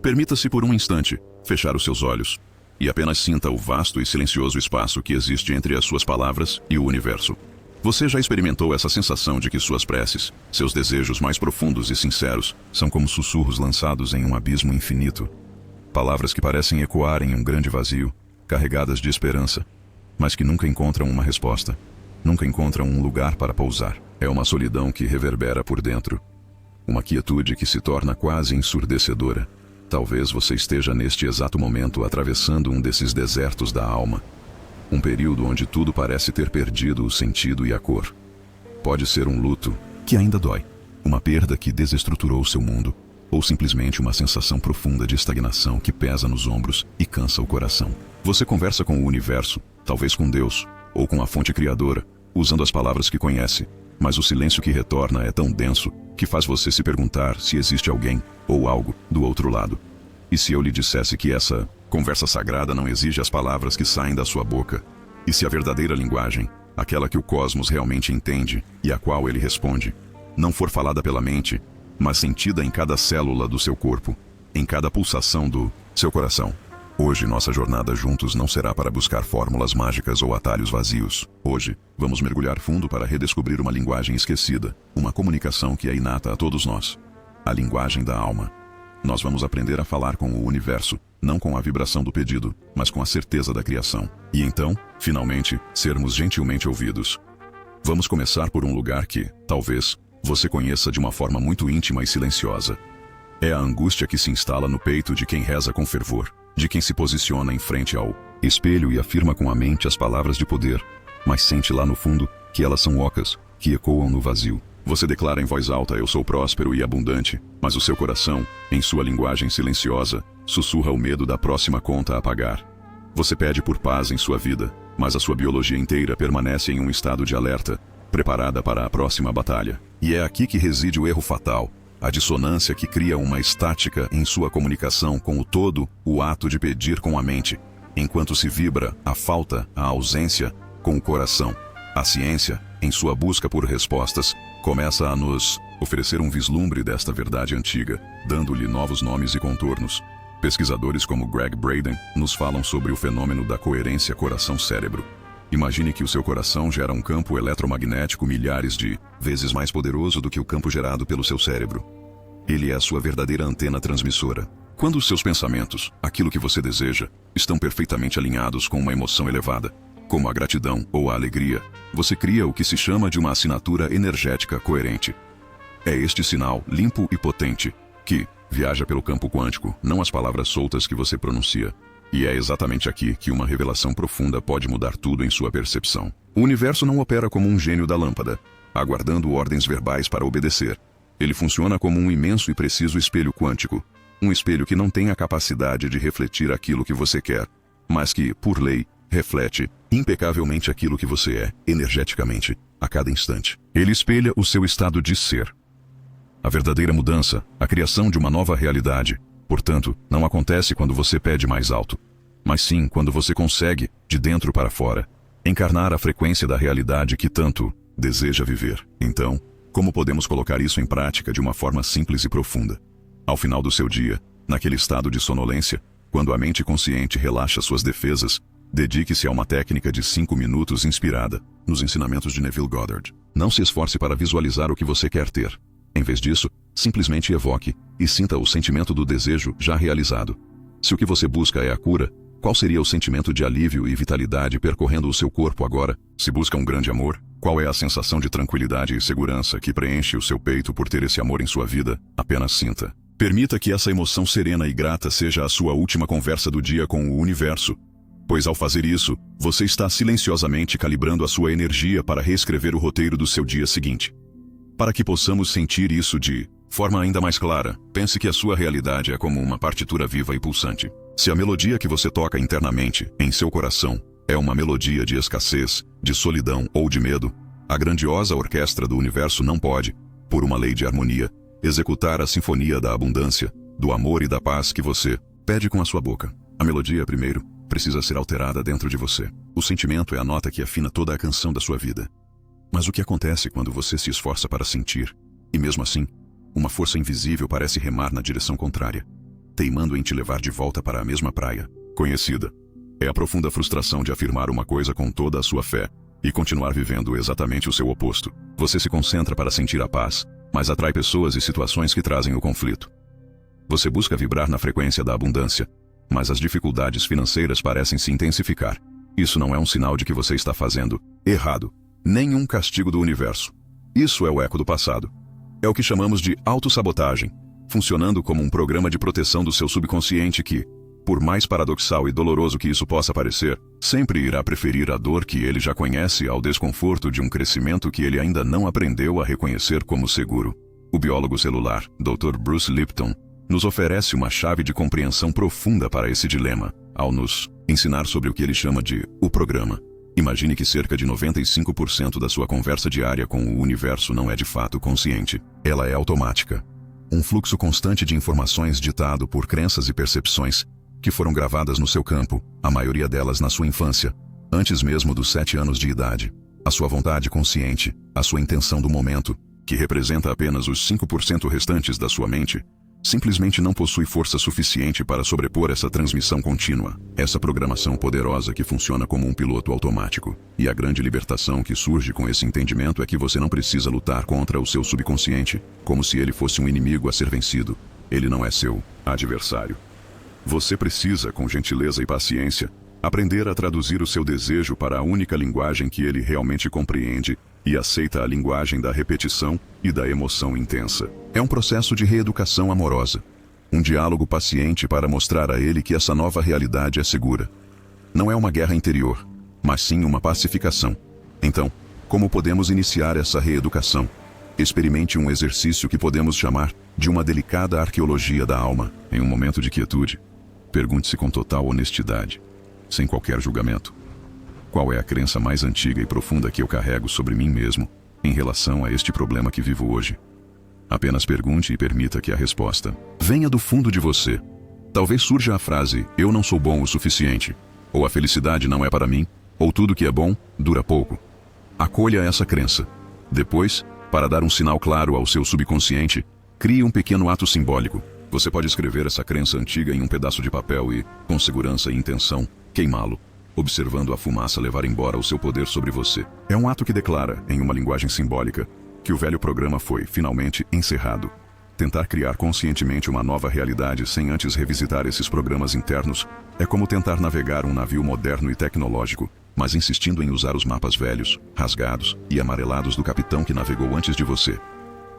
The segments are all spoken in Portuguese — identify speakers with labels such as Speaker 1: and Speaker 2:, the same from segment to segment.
Speaker 1: Permita-se por um instante fechar os seus olhos e apenas sinta o vasto e silencioso espaço que existe entre as suas palavras e o universo. Você já experimentou essa sensação de que suas preces, seus desejos mais profundos e sinceros, são como sussurros lançados em um abismo infinito? Palavras que parecem ecoar em um grande vazio, carregadas de esperança, mas que nunca encontram uma resposta, nunca encontram um lugar para pousar. É uma solidão que reverbera por dentro, uma quietude que se torna quase ensurdecedora. Talvez você esteja neste exato momento atravessando um desses desertos da alma. Um período onde tudo parece ter perdido o sentido e a cor. Pode ser um luto que ainda dói, uma perda que desestruturou seu mundo, ou simplesmente uma sensação profunda de estagnação que pesa nos ombros e cansa o coração. Você conversa com o universo, talvez com Deus, ou com a fonte criadora, usando as palavras que conhece, mas o silêncio que retorna é tão denso que faz você se perguntar se existe alguém ou algo do outro lado. E se eu lhe dissesse que essa conversa sagrada não exige as palavras que saem da sua boca? E se a verdadeira linguagem, aquela que o cosmos realmente entende e a qual ele responde, não for falada pela mente, mas sentida em cada célula do seu corpo, em cada pulsação do seu coração? Hoje nossa jornada juntos não será para buscar fórmulas mágicas ou atalhos vazios. Hoje, vamos mergulhar fundo para redescobrir uma linguagem esquecida, uma comunicação que é inata a todos nós. A linguagem da alma. Nós vamos aprender a falar com o universo, não com a vibração do pedido, mas com a certeza da criação. E então, finalmente, sermos gentilmente ouvidos. Vamos começar por um lugar que, talvez, você conheça de uma forma muito íntima e silenciosa. É a angústia que se instala no peito de quem reza com fervor, de quem se posiciona em frente ao espelho e afirma com a mente as palavras de poder, mas sente lá no fundo que elas são ocas, que ecoam no vazio. Você declara em voz alta: eu sou próspero e abundante, mas o seu coração, em sua linguagem silenciosa, sussurra o medo da próxima conta a pagar. Você pede por paz em sua vida, mas a sua biologia inteira permanece em um estado de alerta, preparada para a próxima batalha. E é aqui que reside o erro fatal, a dissonância que cria uma estática em sua comunicação com o todo, o ato de pedir com a mente, enquanto se vibra a falta, a ausência, com o coração. A ciência, em sua busca por respostas, começa a nos oferecer um vislumbre desta verdade antiga, dando-lhe novos nomes e contornos. Pesquisadores como Greg Braden nos falam sobre o fenômeno da coerência coração-cérebro. Imagine que o seu coração gera um campo eletromagnético milhares de vezes mais poderoso do que o campo gerado pelo seu cérebro. Ele é a sua verdadeira antena transmissora. Quando os seus pensamentos, aquilo que você deseja, estão perfeitamente alinhados com uma emoção elevada, como a gratidão ou a alegria, você cria o que se chama de uma assinatura energética coerente. É este sinal limpo e potente que viaja pelo campo quântico, não as palavras soltas que você pronuncia. E é exatamente aqui que uma revelação profunda pode mudar tudo em sua percepção. O universo não opera como um gênio da lâmpada, aguardando ordens verbais para obedecer. Ele funciona como um imenso e preciso espelho quântico. Um espelho que não tem a capacidade de refletir aquilo que você quer, mas que, por lei, reflete impecavelmente aquilo que você é, energeticamente, a cada instante. Ele espelha o seu estado de ser. A verdadeira mudança, a criação de uma nova realidade, portanto, não acontece quando você pede mais alto, mas sim quando você consegue, de dentro para fora, encarnar a frequência da realidade que tanto deseja viver. Então, como podemos colocar isso em prática de uma forma simples e profunda? Ao final do seu dia, naquele estado de sonolência, quando a mente consciente relaxa suas defesas, dedique-se a uma técnica de 5 minutos inspirada nos ensinamentos de Neville Goddard. Não se esforce para visualizar o que você quer ter. Em vez disso, simplesmente evoque e sinta o sentimento do desejo já realizado. Se o que você busca é a cura, qual seria o sentimento de alívio e vitalidade percorrendo o seu corpo agora? Se busca um grande amor, qual é a sensação de tranquilidade e segurança que preenche o seu peito por ter esse amor em sua vida? Apenas sinta. Permita que essa emoção serena e grata seja a sua última conversa do dia com o universo, pois ao fazer isso, você está silenciosamente calibrando a sua energia para reescrever o roteiro do seu dia seguinte. Para que possamos sentir isso de forma ainda mais clara, pense que a sua realidade é como uma partitura viva e pulsante. Se a melodia que você toca internamente, em seu coração, é uma melodia de escassez, de solidão ou de medo, a grandiosa orquestra do universo não pode, por uma lei de harmonia, executar a sinfonia da abundância, do amor e da paz que você pede com a sua boca. A melodia, primeiro, precisa ser alterada dentro de você. O sentimento é a nota que afina toda a canção da sua vida. Mas o que acontece quando você se esforça para sentir, e mesmo assim, uma força invisível parece remar na direção contrária? teimando em te levar de volta para a mesma praia conhecida. É a profunda frustração de afirmar uma coisa com toda a sua fé e continuar vivendo exatamente o seu oposto. Você se concentra para sentir a paz, mas atrai pessoas e situações que trazem o conflito. Você busca vibrar na frequência da abundância, mas as dificuldades financeiras parecem se intensificar. Isso não é um sinal de que você está fazendo errado, nem um castigo do universo. Isso é o eco do passado. É o que chamamos de autossabotagem, funcionando como um programa de proteção do seu subconsciente que, por mais paradoxal e doloroso que isso possa parecer, sempre irá preferir a dor que ele já conhece ao desconforto de um crescimento que ele ainda não aprendeu a reconhecer como seguro. O biólogo celular, Dr. Bruce Lipton, nos oferece uma chave de compreensão profunda para esse dilema, ao nos ensinar sobre o que ele chama de o programa. Imagine que cerca de 95% da sua conversa diária com o universo não é de fato consciente. Ela é automática. Um fluxo constante de informações ditado por crenças e percepções que foram gravadas no seu campo, a maioria delas na sua infância, antes mesmo dos 7 anos de idade. A sua vontade consciente, a sua intenção do momento, que representa apenas os 5% restantes da sua mente, simplesmente não possui força suficiente para sobrepor essa transmissão contínua, essa programação poderosa que funciona como um piloto automático. E a grande libertação que surge com esse entendimento é que você não precisa lutar contra o seu subconsciente, como se ele fosse um inimigo a ser vencido. Ele não é seu adversário. Você precisa, com gentileza e paciência, aprender a traduzir o seu desejo para a única linguagem que ele realmente compreende e aceita, a linguagem da repetição e da emoção intensa. É um processo de reeducação amorosa. Um diálogo paciente para mostrar a ele que essa nova realidade é segura. Não é uma guerra interior, mas sim uma pacificação. Então, como podemos iniciar essa reeducação? Experimente um exercício que podemos chamar de uma delicada arqueologia da alma. Em um momento de quietude, pergunte-se com total honestidade, sem qualquer julgamento: qual é a crença mais antiga e profunda que eu carrego sobre mim mesmo em relação a este problema que vivo hoje? Apenas pergunte e permita que a resposta venha do fundo de você. Talvez surja a frase: eu não sou bom o suficiente, ou a felicidade não é para mim, ou tudo que é bom dura pouco. Acolha essa crença. Depois, para dar um sinal claro ao seu subconsciente, crie um pequeno ato simbólico. Você pode escrever essa crença antiga em um pedaço de papel e, com segurança e intenção, queimá-lo, observando a fumaça levar embora o seu poder sobre você. É um ato que declara, em uma linguagem simbólica, que o velho programa foi, finalmente, encerrado. Tentar criar conscientemente uma nova realidade sem antes revisitar esses programas internos é como tentar navegar um navio moderno e tecnológico, mas insistindo em usar os mapas velhos, rasgados e amarelados do capitão que navegou antes de você.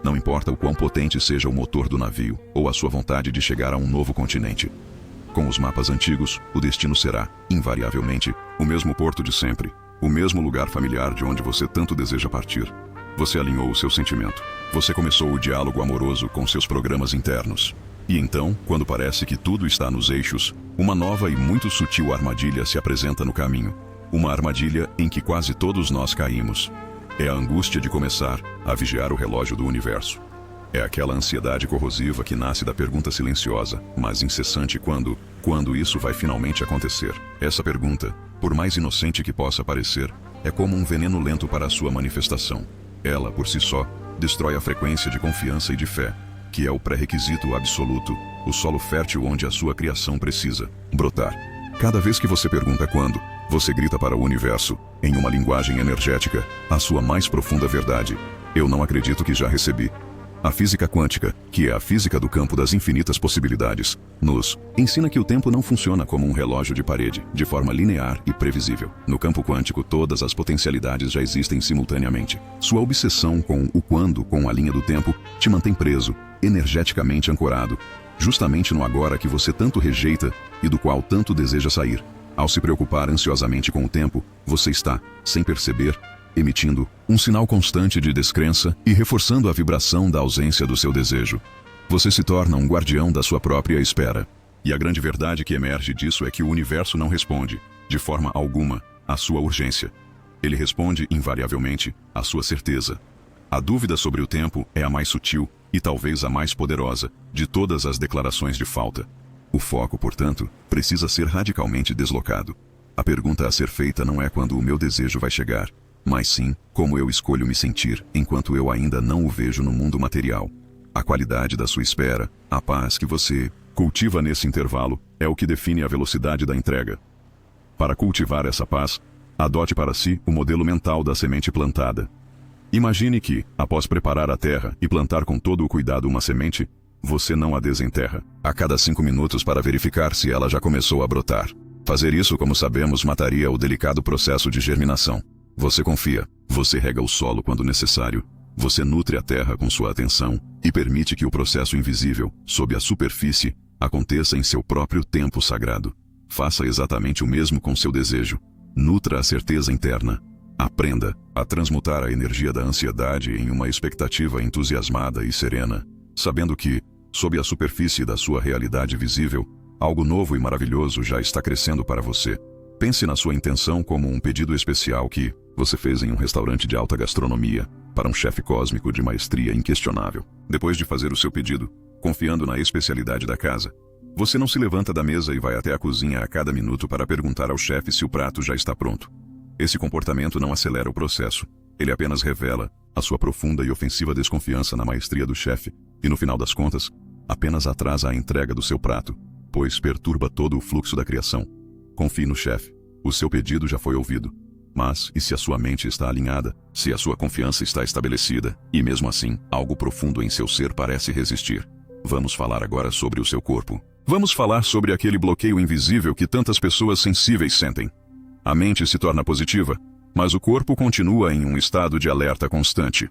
Speaker 1: Não importa o quão potente seja o motor do navio ou a sua vontade de chegar a um novo continente. Com os mapas antigos, o destino será, invariavelmente, o mesmo porto de sempre, o mesmo lugar familiar de onde você tanto deseja partir. Você alinhou o seu sentimento. Você começou o diálogo amoroso com seus programas internos. E então, quando parece que tudo está nos eixos, uma nova e muito sutil armadilha se apresenta no caminho. Uma armadilha em que quase todos nós caímos. É a angústia de começar a vigiar o relógio do universo. É aquela ansiedade corrosiva que nasce da pergunta silenciosa, mas incessante: quando isso vai finalmente acontecer? Essa pergunta, por mais inocente que possa parecer, é como um veneno lento para a sua manifestação. Ela, por si só, destrói a frequência de confiança e de fé, que é o pré-requisito absoluto, o solo fértil onde a sua criação precisa brotar. Cada vez que você pergunta quando, você grita para o universo, em uma linguagem energética, a sua mais profunda verdade: eu não acredito que já recebi. A física quântica, que é a física do campo das infinitas possibilidades, nos ensina que o tempo não funciona como um relógio de parede, de forma linear e previsível. No campo quântico, todas as potencialidades já existem simultaneamente. Sua obsessão com o quando, com a linha do tempo, te mantém preso, energeticamente ancorado, justamente no agora que você tanto rejeita e do qual tanto deseja sair. Ao se preocupar ansiosamente com o tempo, você está, sem perceber, emitindo um sinal constante de descrença e reforçando a vibração da ausência do seu desejo. Você se torna um guardião da sua própria espera. E a grande verdade que emerge disso é que o universo não responde, de forma alguma, à sua urgência. Ele responde, invariavelmente, à sua certeza. A dúvida sobre o tempo é a mais sutil e talvez a mais poderosa de todas as declarações de falta. O foco, portanto, precisa ser radicalmente deslocado. A pergunta a ser feita não é quando o meu desejo vai chegar, mas sim como eu escolho me sentir enquanto eu ainda não o vejo no mundo material. A qualidade da sua espera, a paz que você cultiva nesse intervalo é o que define a velocidade da entrega. Para cultivar essa paz, adote para si o modelo mental da semente plantada. Imagine que, após preparar a terra e plantar com todo o cuidado uma semente, você não a desenterra a cada 5 minutos para verificar se ela já começou a brotar. Fazer isso, como sabemos, mataria o delicado processo de germinação. Você confia, você rega o solo quando necessário, você nutre a terra com sua atenção e permite que o processo invisível, sob a superfície, aconteça em seu próprio tempo sagrado. Faça exatamente o mesmo com seu desejo. Nutra a certeza interna. Aprenda a transmutar a energia da ansiedade em uma expectativa entusiasmada e serena, sabendo que, sob a superfície da sua realidade visível, algo novo e maravilhoso já está crescendo para você. Pense na sua intenção como um pedido especial que você fez em um restaurante de alta gastronomia para um chefe cósmico de maestria inquestionável. Depois de fazer o seu pedido, confiando na especialidade da casa, você não se levanta da mesa e vai até a cozinha a cada minuto para perguntar ao chefe se o prato já está pronto. Esse comportamento não acelera o processo, ele apenas revela a sua profunda e ofensiva desconfiança na maestria do chefe e, no final das contas, apenas atrasa a entrega do seu prato, pois perturba todo o fluxo da criação. Confie no chefe, o seu pedido já foi ouvido. Mas, e se a sua mente está alinhada, se a sua confiança está estabelecida, e mesmo assim, algo profundo em seu ser parece resistir? Vamos falar agora sobre o seu corpo. Vamos falar sobre aquele bloqueio invisível que tantas pessoas sensíveis sentem. A mente se torna positiva, mas o corpo continua em um estado de alerta constante.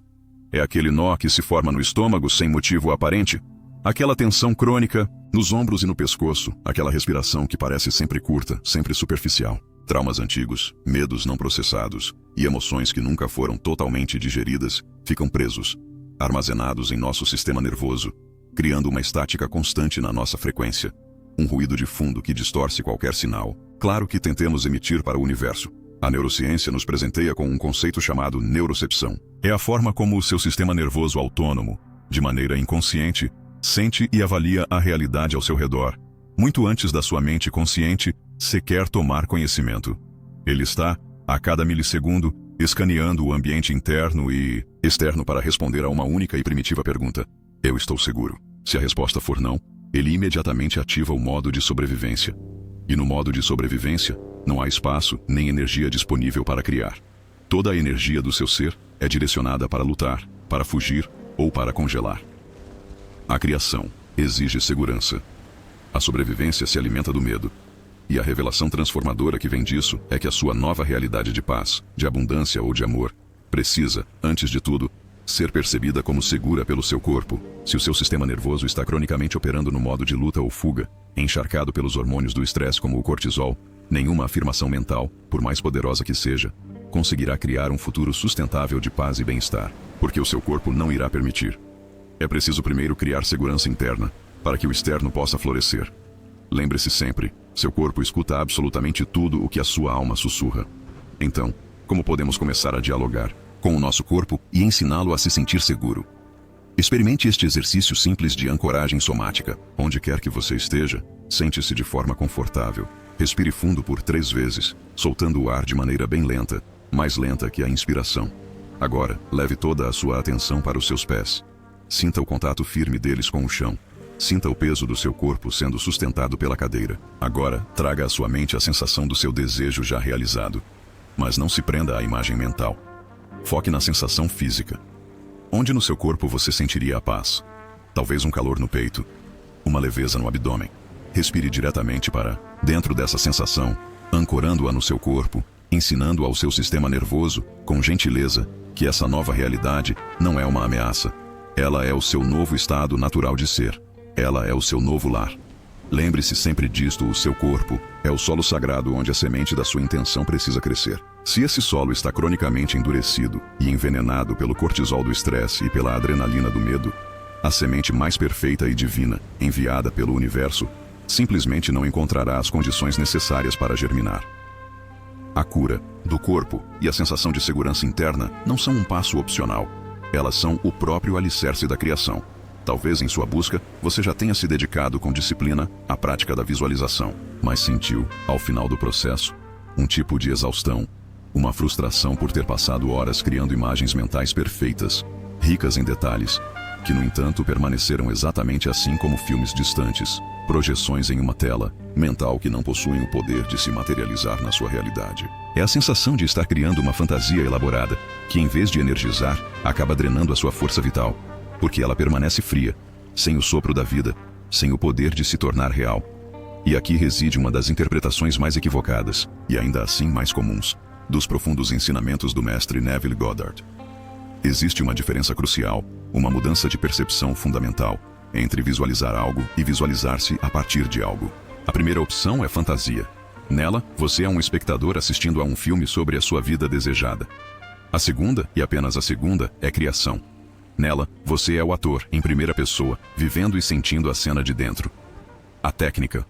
Speaker 1: É aquele nó que se forma no estômago sem motivo aparente, aquela tensão crônica nos ombros e no pescoço, aquela respiração que parece sempre curta, sempre superficial. Traumas antigos, medos não processados e emoções que nunca foram totalmente digeridas ficam presos, armazenados em nosso sistema nervoso, criando uma estática constante na nossa frequência, um ruído de fundo que distorce qualquer sinal, claro que tentemos emitir para o universo. A neurociência nos presenteia com um conceito chamado neurocepção. É a forma como o seu sistema nervoso autônomo, de maneira inconsciente, sente e avalia a realidade ao seu redor, muito antes da sua mente consciente sequer tomar conhecimento. Ele está, a cada milissegundo, escaneando o ambiente interno e externo para responder a uma única e primitiva pergunta: eu estou seguro? Se a resposta for não, ele imediatamente ativa o modo de sobrevivência. E no modo de sobrevivência, não há espaço nem energia disponível para criar. Toda a energia do seu ser é direcionada para lutar, para fugir ou para congelar. A criação exige segurança. A sobrevivência se alimenta do medo. E a revelação transformadora que vem disso é que a sua nova realidade de paz, de abundância ou de amor, precisa, antes de tudo, ser percebida como segura pelo seu corpo. Se o seu sistema nervoso está cronicamente operando no modo de luta ou fuga, encharcado pelos hormônios do estresse como o cortisol, nenhuma afirmação mental, por mais poderosa que seja, conseguirá criar um futuro sustentável de paz e bem-estar, porque o seu corpo não irá permitir. É preciso primeiro criar segurança interna, para que o externo possa florescer. Lembre-se sempre, seu corpo escuta absolutamente tudo o que a sua alma sussurra. Então, como podemos começar a dialogar com o nosso corpo e ensiná-lo a se sentir seguro? Experimente este exercício simples de ancoragem somática. Onde quer que você esteja, sente-se de forma confortável. Respire fundo por 3 vezes, soltando o ar de maneira bem lenta, mais lenta que a inspiração. Agora, leve toda a sua atenção para os seus pés. Sinta o contato firme deles com o chão. Sinta o peso do seu corpo sendo sustentado pela cadeira. Agora, traga à sua mente a sensação do seu desejo já realizado. Mas não se prenda à imagem mental. Foque na sensação física. Onde no seu corpo você sentiria a paz? Talvez um calor no peito, uma leveza no abdômen. Respire diretamente para dentro dessa sensação, ancorando-a no seu corpo, ensinando ao seu sistema nervoso, com gentileza, que essa nova realidade não é uma ameaça. Ela é o seu novo estado natural de ser. Ela é o seu novo lar. Lembre-se sempre disto: o seu corpo é o solo sagrado onde a semente da sua intenção precisa crescer. Se esse solo está cronicamente endurecido e envenenado pelo cortisol do estresse e pela adrenalina do medo, a semente mais perfeita e divina, enviada pelo universo, simplesmente não encontrará as condições necessárias para germinar. A cura do corpo e a sensação de segurança interna não são um passo opcional. Elas são o próprio alicerce da criação. Talvez em sua busca você já tenha se dedicado com disciplina à prática da visualização, mas sentiu, ao final do processo, um tipo de exaustão, uma frustração por ter passado horas criando imagens mentais perfeitas, ricas em detalhes, que no entanto permaneceram exatamente assim como filmes distantes, projeções em uma tela mental que não possuem o poder de se materializar na sua realidade. É a sensação de estar criando uma fantasia elaborada, que em vez de energizar, acaba drenando a sua força vital, porque ela permanece fria, sem o sopro da vida, sem o poder de se tornar real. E aqui reside uma das interpretações mais equivocadas, e ainda assim mais comuns, dos profundos ensinamentos do mestre Neville Goddard. Existe uma diferença crucial, uma mudança de percepção fundamental, entre visualizar algo e visualizar-se a partir de algo. A primeira opção é fantasia. Nela, você é um espectador assistindo a um filme sobre a sua vida desejada. A segunda, e apenas a segunda, é criação. Nela, você é o ator, em primeira pessoa, vivendo e sentindo a cena de dentro. A técnica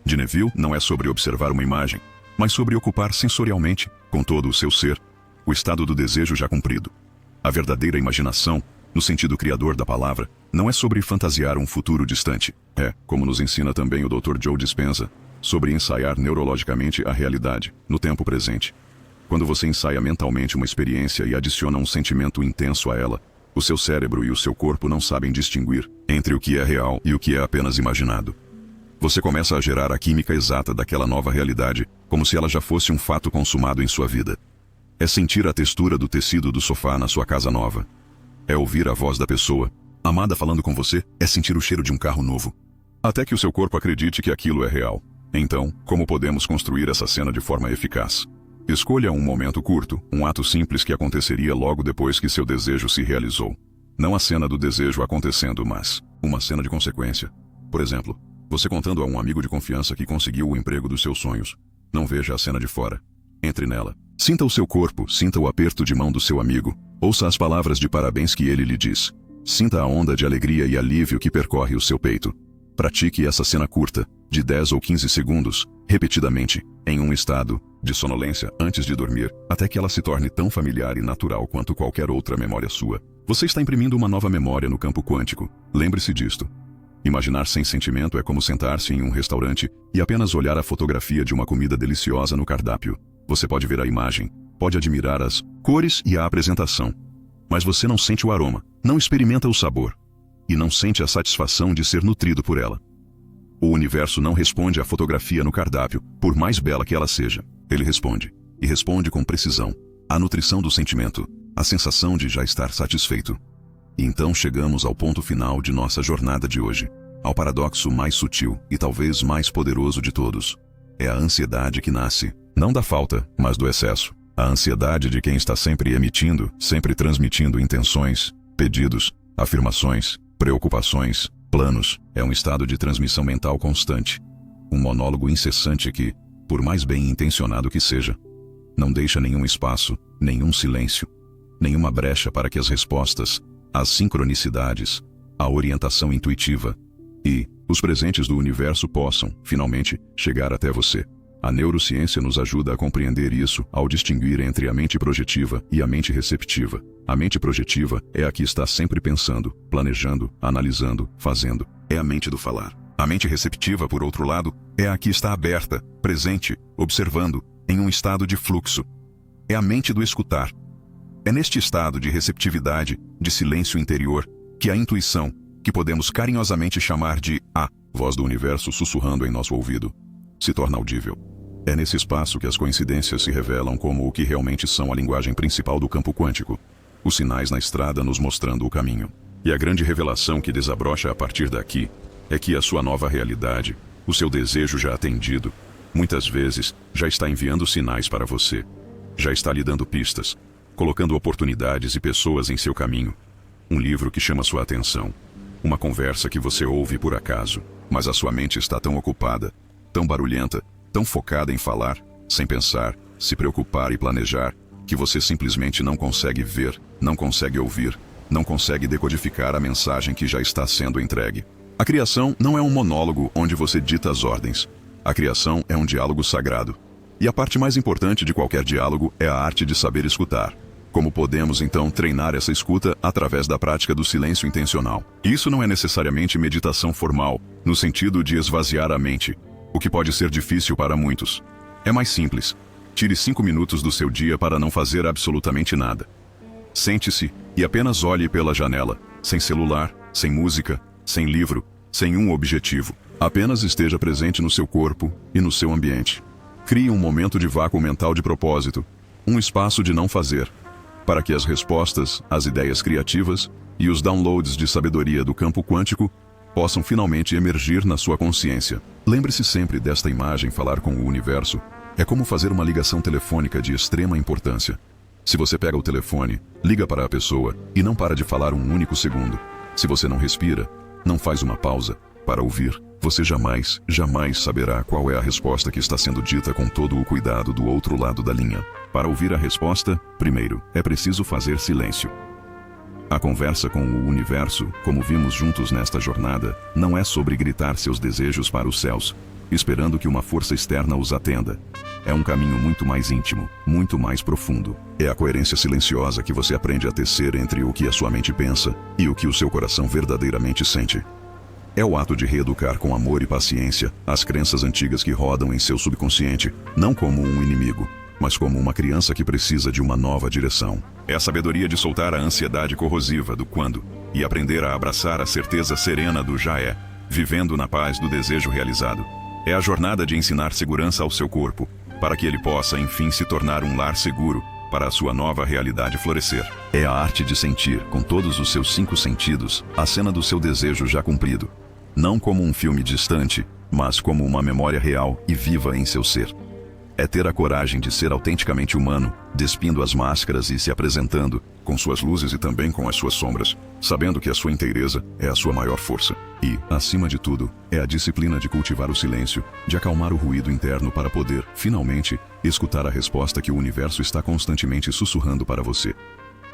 Speaker 1: de Neville não é sobre observar uma imagem, mas sobre ocupar sensorialmente, com todo o seu ser, o estado do desejo já cumprido. A verdadeira imaginação, no sentido criador da palavra, não é sobre fantasiar um futuro distante. É, como nos ensina também o Dr. Joe Dispenza, sobre ensaiar neurologicamente a realidade, no tempo presente. Quando você ensaia mentalmente uma experiência e adiciona um sentimento intenso a ela, o seu cérebro e o seu corpo não sabem distinguir entre o que é real e o que é apenas imaginado. Você começa a gerar a química exata daquela nova realidade, como se ela já fosse um fato consumado em sua vida. É sentir a textura do tecido do sofá na sua casa nova. É ouvir a voz da pessoa amada falando com você, é sentir o cheiro de um carro novo. Até que o seu corpo acredite que aquilo é real. Então, como podemos construir essa cena de forma eficaz? Escolha um momento curto, um ato simples que aconteceria logo depois que seu desejo se realizou. Não a cena do desejo acontecendo, mas uma cena de consequência. Por exemplo, você contando a um amigo de confiança que conseguiu o emprego dos seus sonhos. Não veja a cena de fora. Entre nela. Sinta o seu corpo, sinta o aperto de mão do seu amigo. Ouça as palavras de parabéns que ele lhe diz. Sinta a onda de alegria e alívio que percorre o seu peito. Pratique essa cena curta, de 10 ou 15 segundos, repetidamente, em um estado de sonolência antes de dormir, até que ela se torne tão familiar e natural quanto qualquer outra memória sua. Você está imprimindo uma nova memória no campo quântico. Lembre-se disto. Imaginar sem sentimento é como sentar-se em um restaurante e apenas olhar a fotografia de uma comida deliciosa no cardápio. Você pode ver a imagem, pode admirar as cores e a apresentação, mas você não sente o aroma, não experimenta o sabor, e não sente a satisfação de ser nutrido por ela. O universo não responde à fotografia no cardápio, por mais bela que ela seja. Ele responde, e responde com precisão, à nutrição do sentimento, à sensação de já estar satisfeito. E então chegamos ao ponto final de nossa jornada de hoje, ao paradoxo mais sutil e talvez mais poderoso de todos. É a ansiedade que nasce, não da falta, mas do excesso. A ansiedade de quem está sempre emitindo, sempre transmitindo intenções, pedidos, afirmações, preocupações, planos, é um estado de transmissão mental constante. Um monólogo incessante que, por mais bem intencionado que seja, não deixa nenhum espaço, nenhum silêncio, nenhuma brecha para que as respostas, as sincronicidades, a orientação intuitiva e os presentes do universo possam, finalmente, chegar até você. A neurociência nos ajuda a compreender isso ao distinguir entre a mente projetiva e a mente receptiva. A mente projetiva é a que está sempre pensando, planejando, analisando, fazendo. É a mente do falar. A mente receptiva, por outro lado, é a que está aberta, presente, observando, em um estado de fluxo. É a mente do escutar. É neste estado de receptividade, de silêncio interior, que a intuição, que podemos carinhosamente chamar de a voz do universo sussurrando em nosso ouvido, se torna audível. É nesse espaço que as coincidências se revelam como o que realmente são a linguagem principal do campo quântico, os sinais na estrada nos mostrando o caminho. E a grande revelação que desabrocha a partir daqui é que a sua nova realidade, o seu desejo já atendido, muitas vezes já está enviando sinais para você, já está lhe dando pistas, colocando oportunidades e pessoas em seu caminho. Um livro que chama sua atenção, uma conversa que você ouve por acaso, mas a sua mente está tão ocupada, tão barulhenta, tão focada em falar, sem pensar, se preocupar e planejar, que você simplesmente não consegue ver, não consegue ouvir, não consegue decodificar a mensagem que já está sendo entregue. A criação não é um monólogo onde você dita as ordens. A criação é um diálogo sagrado. E a parte mais importante de qualquer diálogo é a arte de saber escutar. Como podemos, então, treinar essa escuta através da prática do silêncio intencional? Isso não é necessariamente meditação formal, no sentido de esvaziar a mente, o que pode ser difícil para muitos. É mais simples. Tire 5 minutos do seu dia para não fazer absolutamente nada. Sente-se e apenas olhe pela janela, sem celular, sem música, sem livro, sem um objetivo. Apenas esteja presente no seu corpo e no seu ambiente. Crie um momento de vácuo mental de propósito, um espaço de não fazer, para que as respostas, as ideias criativas e os downloads de sabedoria do campo quântico possam finalmente emergir na sua consciência. Lembre-se sempre desta imagem. Falar com o universo é como fazer uma ligação telefônica de extrema importância. Se você pega o telefone, liga para a pessoa e não para de falar um único segundo. Se você não respira, não faz uma pausa para ouvir, você jamais saberá qual é a resposta que está sendo dita com todo o cuidado do outro lado da linha. Para ouvir a resposta, primeiro, é preciso fazer silêncio. A conversa com o universo, como vimos juntos nesta jornada, não é sobre gritar seus desejos para os céus, esperando que uma força externa os atenda. É um caminho muito mais íntimo, muito mais profundo. É a coerência silenciosa que você aprende a tecer entre o que a sua mente pensa e o que o seu coração verdadeiramente sente. É o ato de reeducar com amor e paciência as crenças antigas que rodam em seu subconsciente, não como um inimigo, mas como uma criança que precisa de uma nova direção. É a sabedoria de soltar a ansiedade corrosiva do quando e aprender a abraçar a certeza serena do já é, vivendo na paz do desejo realizado. É a jornada de ensinar segurança ao seu corpo, para que ele possa enfim se tornar um lar seguro para a sua nova realidade florescer. É a arte de sentir, com todos os seus 5 sentidos, a cena do seu desejo já cumprido. Não como um filme distante, mas como uma memória real e viva em seu ser. É ter a coragem de ser autenticamente humano, despindo as máscaras e se apresentando, com suas luzes e também com as suas sombras, sabendo que a sua inteireza é a sua maior força. E, acima de tudo, é a disciplina de cultivar o silêncio, de acalmar o ruído interno para poder, finalmente, escutar a resposta que o universo está constantemente sussurrando para você.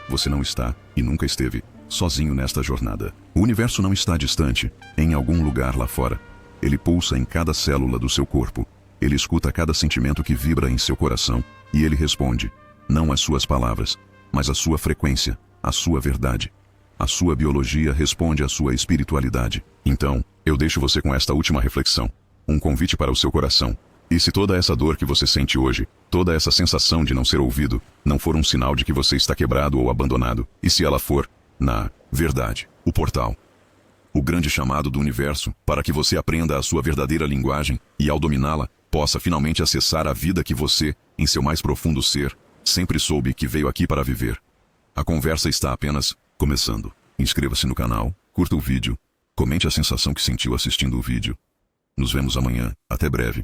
Speaker 1: Você não está, e nunca esteve, sozinho nesta jornada. O universo não está distante, em algum lugar lá fora. Ele pulsa em cada célula do seu corpo. Ele escuta cada sentimento que vibra em seu coração, e ele responde, não as suas palavras, mas a sua frequência, a sua verdade. A sua biologia responde à sua espiritualidade. Então, eu deixo você com esta última reflexão, um convite para o seu coração. E se toda essa dor que você sente hoje, toda essa sensação de não ser ouvido, não for um sinal de que você está quebrado ou abandonado, e se ela for, na verdade, o portal, o grande chamado do universo, para que você aprenda a sua verdadeira linguagem e, ao dominá-la, possa finalmente acessar a vida que você, em seu mais profundo ser, sempre soube que veio aqui para viver. A conversa está apenas começando. Inscreva-se no canal, curta o vídeo, comente a sensação que sentiu assistindo o vídeo. Nos vemos amanhã. Até breve.